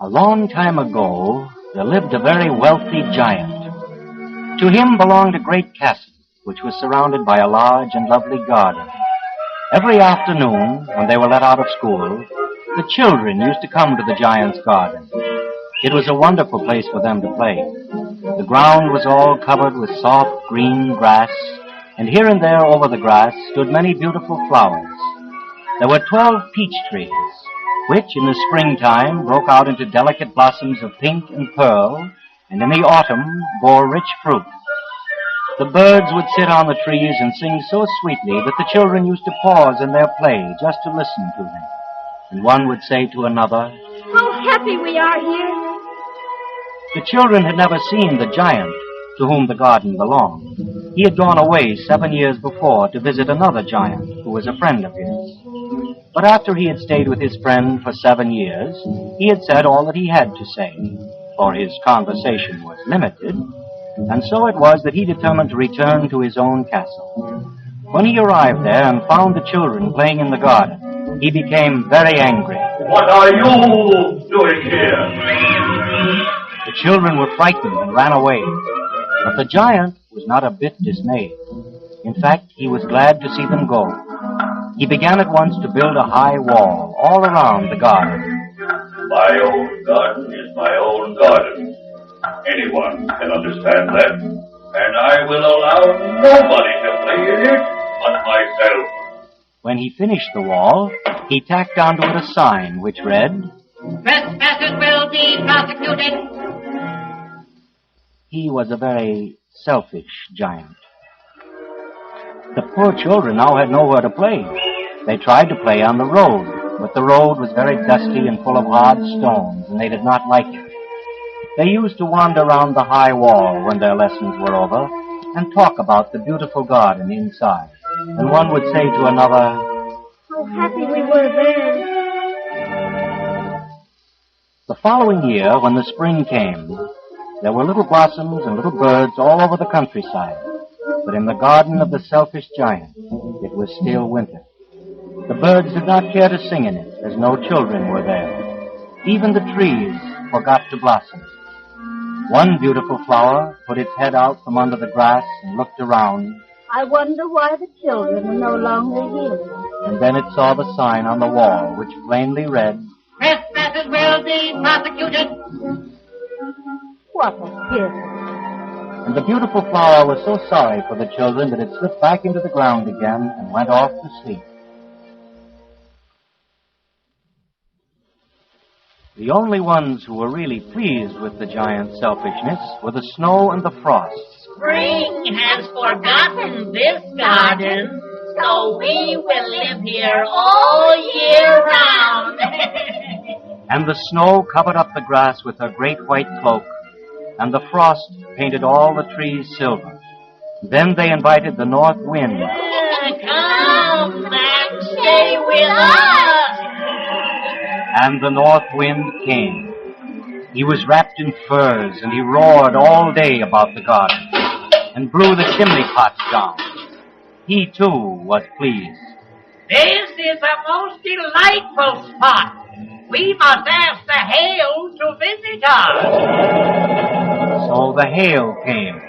A long time ago, there lived a very wealthy giant. To him belonged a great castle, which was surrounded by a large and lovely garden. Every afternoon, when they were let out of school, the children used to come to the giant's garden. It was a wonderful place for them to play. The ground was all covered with soft green grass, and here and there over the grass stood many beautiful flowers. There were 12 peach trees, which in the springtime broke out into delicate blossoms of pink and pearl, and in the autumn bore rich fruit. The birds would sit on the trees and sing so sweetly that the children used to pause in their play just to listen to them. And one would say to another, "How happy we are here!" The children had never seen the giant to whom the garden belonged. He had gone away 7 years before to visit another giant who was a friend of his. But after he had stayed with his friend for 7 years, he had said all that he had to say, for his conversation was limited, and so it was that he determined to return to his own castle. When he arrived there and found the children playing in the garden, he became very angry. "What are you doing here?" The children were frightened and ran away, but the giant was not a bit dismayed. In fact, he was glad to see them go. He began at once to build a high wall all around the garden. "My own garden is my own garden. Anyone can understand that, and I will allow nobody to play in it but myself." When he finished the wall, he tacked onto it a sign which read, "Trespassers will be prosecuted." He was a very selfish giant. The poor children now had nowhere to play. They tried to play on the road, but the road was very dusty and full of hard stones, and they did not like it. They used to wander around the high wall when their lessons were over and talk about the beautiful garden inside. And one would say to another, "How happy we were there!" The following year, when the spring came, there were little blossoms and little birds all over the countryside. But in the garden of the selfish giant, it was still winter. The birds did not care to sing in it, as no children were there. Even the trees forgot to blossom. One beautiful flower put its head out from under the grass and looked around. "I wonder why the children are no longer here." And then it saw the sign on the wall, which plainly read, "Trespassers will be prosecuted." What a pity. and the beautiful flower was so sorry for the children that it slipped back into the ground again and went off to sleep. The only ones who were really pleased with the giant's selfishness were the snow and the frost. "Spring has forgotten this garden, so we will live here all year round." And the snow covered up the grass with her great white cloak, and the frost painted all the trees silver. Then they invited the north wind. "Come and stay with us." And the north wind came. He was wrapped in furs, and he roared all day about the garden, and blew the chimney pots down. He, too, was pleased. "This is a most delightful spot. We must ask the hail to visit us." So the hail came,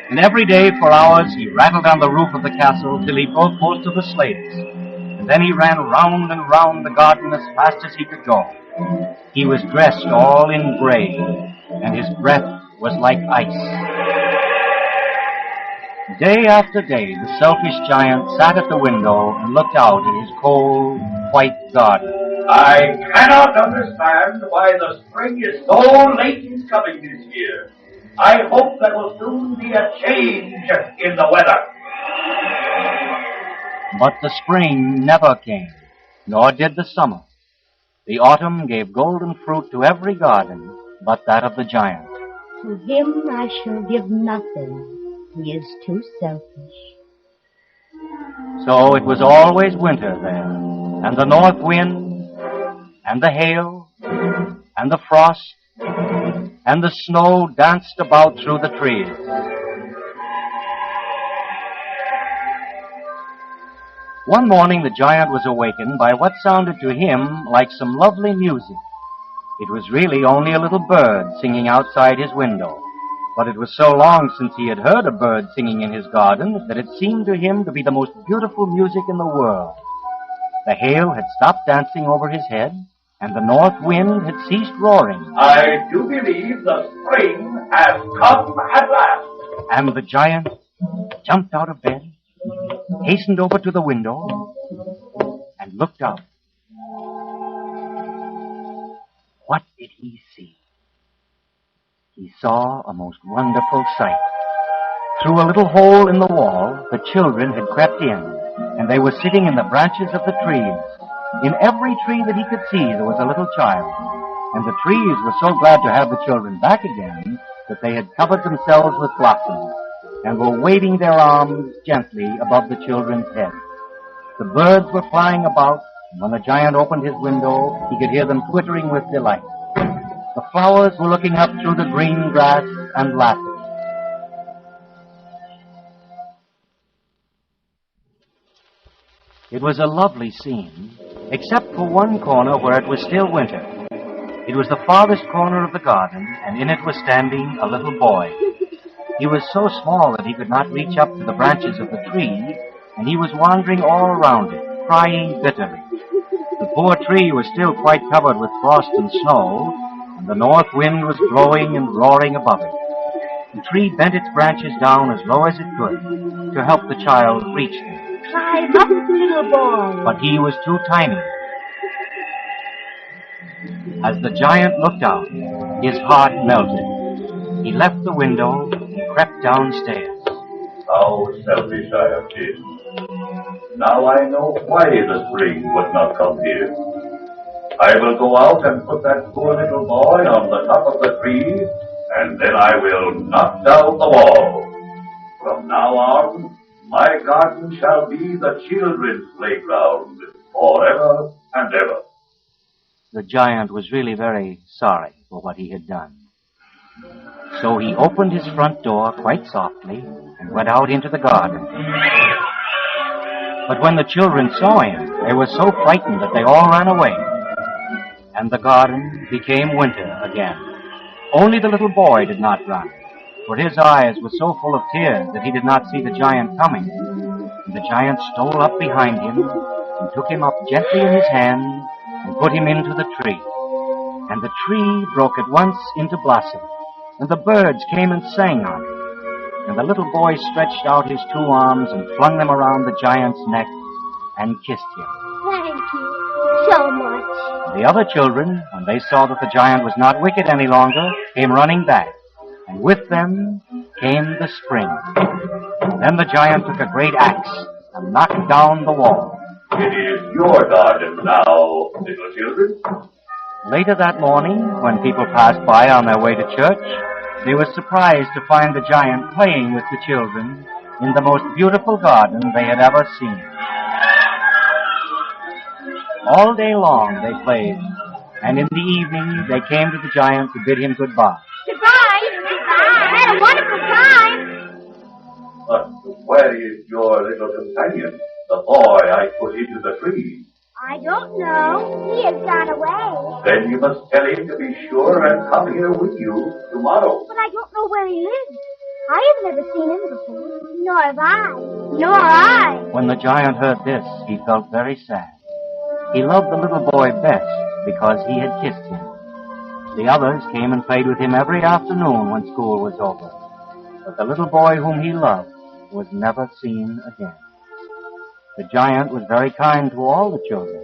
and every day for hours he rattled on the roof of the castle till he broke most of the slates. And then he ran round and round the garden as fast as he could go. He was dressed all in gray, and his breath was like ice. Day after day, the selfish giant sat at the window and looked out at his cold, white garden. "I cannot understand why the spring is so late in coming this year. I hope there will soon be a change in the weather." But the spring never came, nor did the summer. The autumn gave golden fruit to every garden but that of the giant. "To him I shall give nothing. He is too selfish." So it was always winter there, and the north wind, and the hail, and the frost, and the snow danced about through the trees. One morning the giant was awakened by what sounded to him like some lovely music. It was really only a little bird singing outside his window. But it was so long since he had heard a bird singing in his garden that it seemed to him to be the most beautiful music in the world. The hail had stopped dancing over his head, and the north wind had ceased roaring. I do believe the spring has come at last. And the giant jumped out of bed, hastened over to the window, and looked out. What did he see? He saw a most wonderful sight. Through a little hole in the wall, the children had crept in, and they were sitting in the branches of the trees. In every tree that he could see, there was a little child, and the trees were so glad to have the children back again that they had covered themselves with blossoms and were waving their arms gently above the children's heads. The birds were flying about, and when the giant opened his window, he could hear them twittering with delight. The flowers were looking up through the green grass and laughing. It was a lovely scene, except for one corner where it was still winter. It was the farthest corner of the garden, and in it was standing a little boy. He was so small that he could not reach up to the branches of the tree, and he was wandering all around it, crying bitterly. The poor tree was still quite covered with frost and snow, and the north wind was blowing and roaring above it. The tree bent its branches down as low as it could to help the child reach them. Climb up, little boy. But he was too tiny. As the giant looked out, his heart melted. He left the window and crept downstairs. How selfish I have been. Now I know why the spring would not come here. I will go out and put that poor little boy on the top of the tree, and then I will knock down the wall. From now on, my garden shall be the children's playground forever and ever. The giant was really very sorry for what he had done. So he opened his front door quite softly and went out into the garden. But when the children saw him, they were so frightened that they all ran away. And the garden became winter again. Only the little boy did not run, for his eyes were so full of tears that he did not see the giant coming. And the giant stole up behind him and took him up gently in his hand and put him into the tree. And the tree broke at once into blossom, and the birds came and sang on it. And the little boy stretched out his two arms and flung them around the giant's neck and kissed him. Thank you so much. The other children, when they saw that the giant was not wicked any longer, came running back, and with them came the spring. Then the giant took a great axe and knocked down the wall. It is your garden now, little children. Later that morning, when people passed by on their way to church, they were surprised to find the giant playing with the children in the most beautiful garden they had ever seen. All day long they played, and in the evening they came to the giant to bid him goodbye. Goodbye. Goodbye. I had a wonderful time. But where is your little companion, the boy I put into the tree? I don't know. He has gone away. Then you must tell him to be sure and come here with you tomorrow. But I don't know where he lives. I have never seen him before. Nor have I. Nor I. When the giant heard this, he felt very sad. He loved the little boy best because he had kissed him. The others came and played with him every afternoon when school was over. But the little boy whom he loved was never seen again. The giant was very kind to all the children,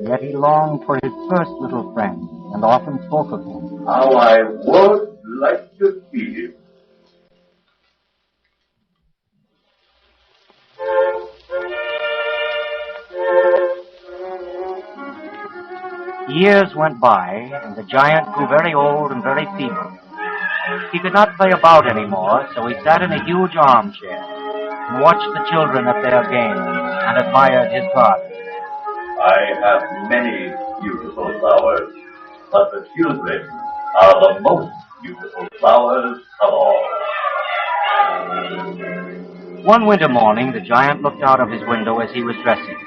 yet he longed for his first little friend and often spoke of him. How I would like to see him. Years went by, and the giant grew very old and very feeble. He could not play about anymore, so he sat in a huge armchair and watched the children at their games and admired his garden. I have many beautiful flowers, but the children are the most beautiful flowers of all. One winter morning, the giant looked out of his window as he was dressing.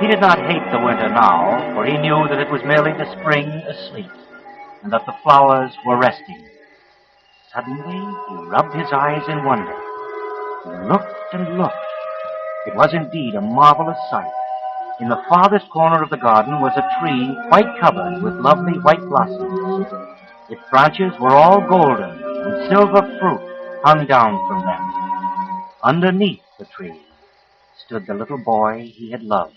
He did not hate the winter now, for he knew that it was merely the spring asleep, and that the flowers were resting. Suddenly, he rubbed his eyes in wonder. He looked and looked. It was indeed a marvelous sight. In the farthest corner of the garden was a tree quite covered with lovely white blossoms. Its branches were all golden, and silver fruit hung down from them. Underneath the tree stood the little boy he had loved.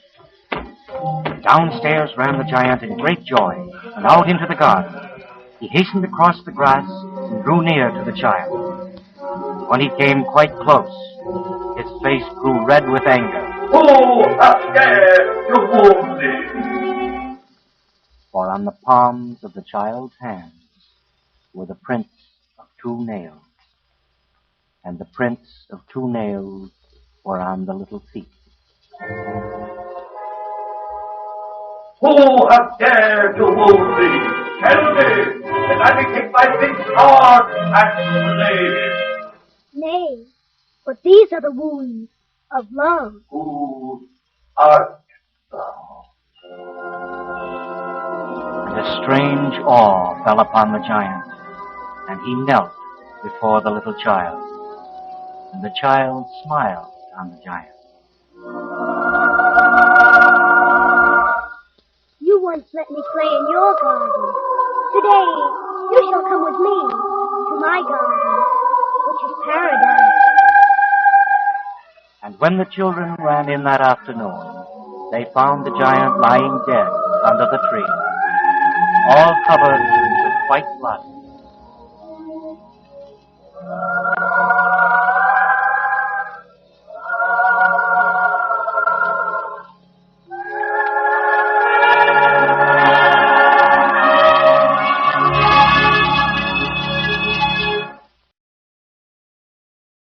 Downstairs ran the giant in great joy, and out into the garden. He hastened across the grass and drew near to the child. When he came quite close, his face grew red with anger. Who has dared to wound me? For on the palms of the child's hands were the prints of 2 nails, and the prints of 2 nails were on the little feet. Who has dared to wound me? Tell me, that I may take my big sword and slay him. Nay, but these are the wounds of love. Who art thou? And a strange awe fell upon the giant, and he knelt before the little child. And the child smiled on the giant. You once let me play in your garden. Today, you shall come with me to my garden, which is paradise. And when the children ran in that afternoon, they found the giant lying dead under the tree, all covered with white blossoms.